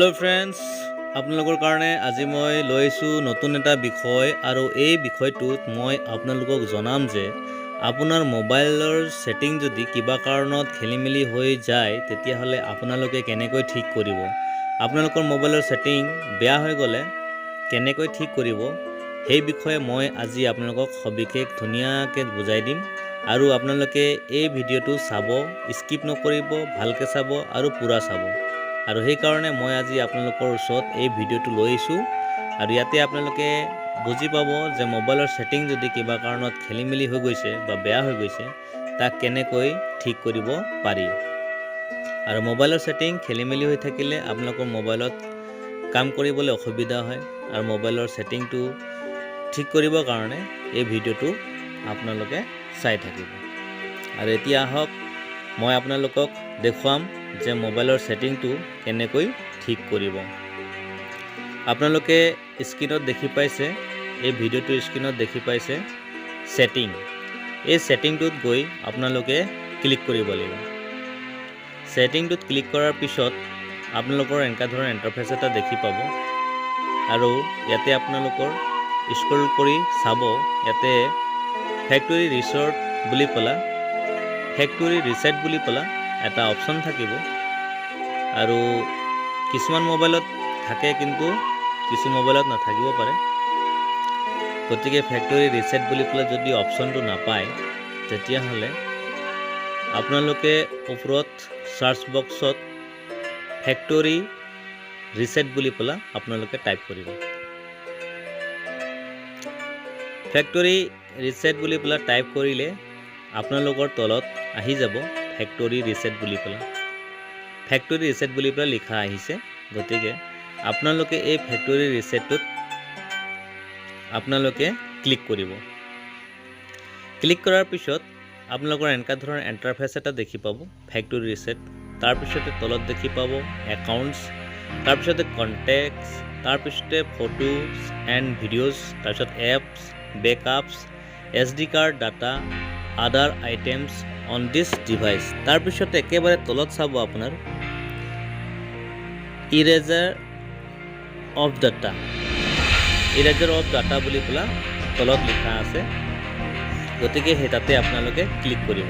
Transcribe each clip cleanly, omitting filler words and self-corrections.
hello friends आपनलोকৰ কাৰণে আজি মই লৈছো নতুন এটা বিষয় আৰু এই বিষয়টোত মই আপোনালোকক জনাম যে আপোনাৰ মোবাইলৰ সেটিং যদি কিবা কাৰণত খেলিমেলি হৈ যায় তেতিয়া হলে আপোনালোকে কেনেকৈ ঠিক কৰিব আপোনালোকৰ মোবাইলৰ সেটিং বেয়া হৈ গলে কেনেকৈ ঠিক কৰিব সেই বিষয়ে মই আজি আপোনালোকক সবিশেষ ধুনিয়াকৈ বুজাই দিম আৰু আপোনালোকে এই ভিডিওটো চাব স্কিপ নকৰিব ভালকৈ চাব আৰু পুৰা চাব আৰু সেই কাৰণে মই আজি আপোনালোকৰ ওচৰত এই ভিডিওটো লৈ আইছো আৰু ইয়াতে আপোনালোকে বুজি পাব যে মোবাইলৰ সেটিং যদি কিবা কাৰণত খেলিমেলি হৈ গৈছে বা বেয়া হৈ গৈছে তাক কেনেকৈ ঠিক কৰিব পাৰি আৰু মোবাইলৰ সেটিং খেলিমেলি হৈ থাকিলে আপোনালোকৰ মোবাইলত কাম কৰিবলৈ অসুবিধা হয় আৰু মোবাইলৰ সেটিংটো ঠিক কৰিবৰ কাৰণে এই ভিডিওটো আপোনালোকে চাই থাকিব আৰু এতিয়া আহক মই আপোনালোকক দেখুৱাম যে মোবাইলৰ সেটিংটো কেনেকৈ ঠিক কৰিব আপোনালোকে স্ক্ৰিনত দেখি পাইছে এই ভিডিওটো স্ক্ৰিনত দেখি পাইছে সেটিং এই সেটিংটোত গৈ আপোনালোকে ক্লিক কৰিব লাগিব সেটিংটোত ক্লিক কৰাৰ পিছত আপোনালোকৰ এনেকা ধৰণৰ ইন্টাৰফেস এটা দেখি পাব আৰু ইয়াতে আপোনালোকৰ স্ক্ৰল কৰি চাব ইয়াতে ফ্যাক্টৰি ৰিসৰ্ট বুলি পলা ফ্যাক্টৰি ৰিসেট বুলি পলা এটা অপশন থাকিব আৰু কিছুমান মোবাইলত থাকে কিন্তু কিছু মোবাইলত নাথাকিব পাৰে গতিকে ফ্যাক্টৰি ৰিসেট বুলি পলা যদি অপশনটো নাপায় তেতিয়া হলে আপোনালোকে ওপৰত সাৰ্চ বক্সত ফ্যাক্টৰি ৰিসেট বুলি পলা আপোনালোকে টাইপ কৰিব ফ্যাক্টৰি ৰিসেট বুলি পলা টাইপ কৰিলে আপোনালোকৰ তলত আহি যাব ফ্যাক্টৰি ৰিসেট বুলি পলা ফ্যাক্টৰি ৰিসেট বুলি পলা লিখা আহিছে গতিকে আপোনালোকে এই ফ্যাক্টৰি ৰিসেটত আপোনালোকে ক্লিক কৰিব ক্লিক কৰাৰ পিছত আপোনালোকৰ এনেকা ধৰণৰ ইন্টাৰফেস এটা দেখি পাব ফ্যাক্টৰি ৰিসেট তাৰ পিছতে তলত দেখি পাব একাউন্টস তাৰ পিছতে কন্টেক্টস তাৰ পিছতে ফটোজ এন্ড ভিডিওস তাৰ পিছত এপস বেকআপস এসডি কাৰ্ড ডাটা আদাৰ আইটেমস on this device তাৰ পিছতে একেবাৰে তলত চাব আপোনাৰ ইৰেজাৰ অফ ডাটা বুলি কলা তলত লিখা আছে গতিকে হেতাতে আপোনালোকে ক্লিক কৰিব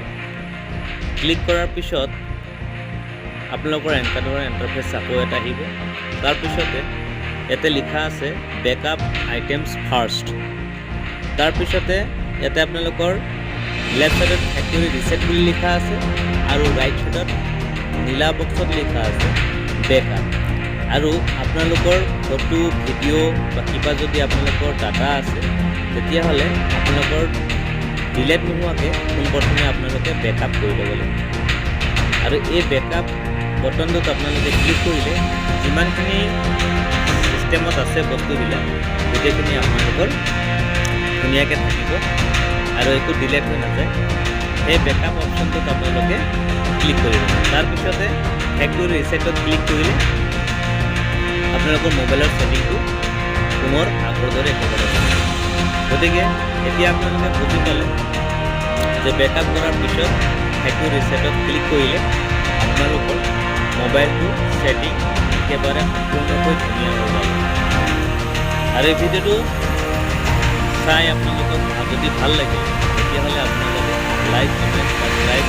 ক্লিক কৰাৰ পিছত আপোনালোকৰ এনেকা ধৰণৰ ইন্টাৰফেস আকৌ এটা আহিব তাৰ পিছতে ইয়াতে লিখা আছে বেকআপ আইটেমস ফাৰ্স্ট তাৰ পিছতে ইয়াতে আপোনালোকৰ লেফট সাইডত ফ্যাক্টৰি ৰিসেট বুলি লিখা আছে আৰু ৰাইট সাইডত নীলা বক্সত লিখা আছে বেকআপ আৰু আপোনালোকৰ ফটো ভিডিও বা কিবা যদি আপোনালোকৰ ডাটা আছে তেতিয়া হলে আপোনালোকৰ ডিলিট নোহোৱাকে প্ৰথমে আপোনালোকে বেকআপ কৰি ল'ব লাগিব আৰু এই বেকআপ বটনটোত আপোনালোকে ক্লিক কৰিলে যিমানখিনি সিস্টেমত আছে বস্তুবিলাক গোটেইখিনি আপোনালোকৰ ধুনীয়াকৈ থাকিব আৰু একো ডিলিট হৈ নাযায় এই বেকআপ অপশনটোত আপোনালোকে ক্লিক কৰিব তাৰ পিছতে ফ্যাক্টৰি ৰিসেটত ক্লিক কৰিলে আপোনালোকৰ মোবাইলৰ সেটিংটো পুনৰ আগৰ দৰে একেবাৰে গতিকে এতিয়া আপোনালোকে বুজি পালে যে বেকআপ কৰাৰ পিছত ফ্যাক্টৰি ৰিসেটত ক্লিক কৰিলে আপোনালোকৰ মোবাইলটো সেটিং একেবাৰে সম্পূৰ্ণকৈ ধুনীয়া হৈ যাব আৰু এই ভিডিওটো চাই আপোনালোকক যদি ভাল লাগে তেতিয়াহলে আপোনালোকে লাইক কমেন্ট সাবস্ক্ৰাইব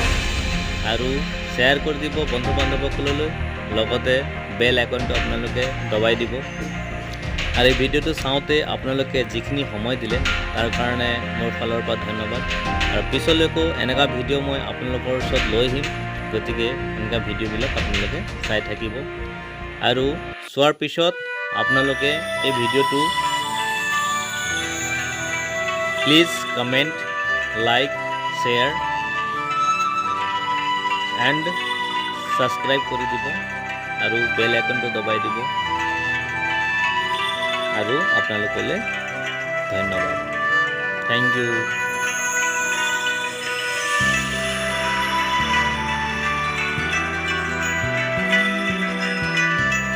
আৰু শেয়াৰ কৰি দিব বন্ধু বান্ধৱসকললৈ লগতে বেল আইকনটো আপোনালোকে দবাই দিব আৰু এই ভিডিওটো চাওঁতে আপোনালোকে যিখিনি সময় দিলে তাৰ কাৰণে মোৰ ফালৰ পৰা ধন্যবাদ আৰু পিছলৈকো এনেকা ভিডিও মই আপোনালোকৰ ওচৰত লৈ আহিম গতিকে এনেকা ভিডিওবিলাক আপোনালোকে চাই থাকিব আৰু চোৱাৰ পিছত আপোনালোকে এই ভিডিওটো Please comment, like, share and subscribe কৰি দিব আৰু বেল আইকনটো দবাই দিব আৰু আপোনালোকলৈ ধন্যবাদ Thank you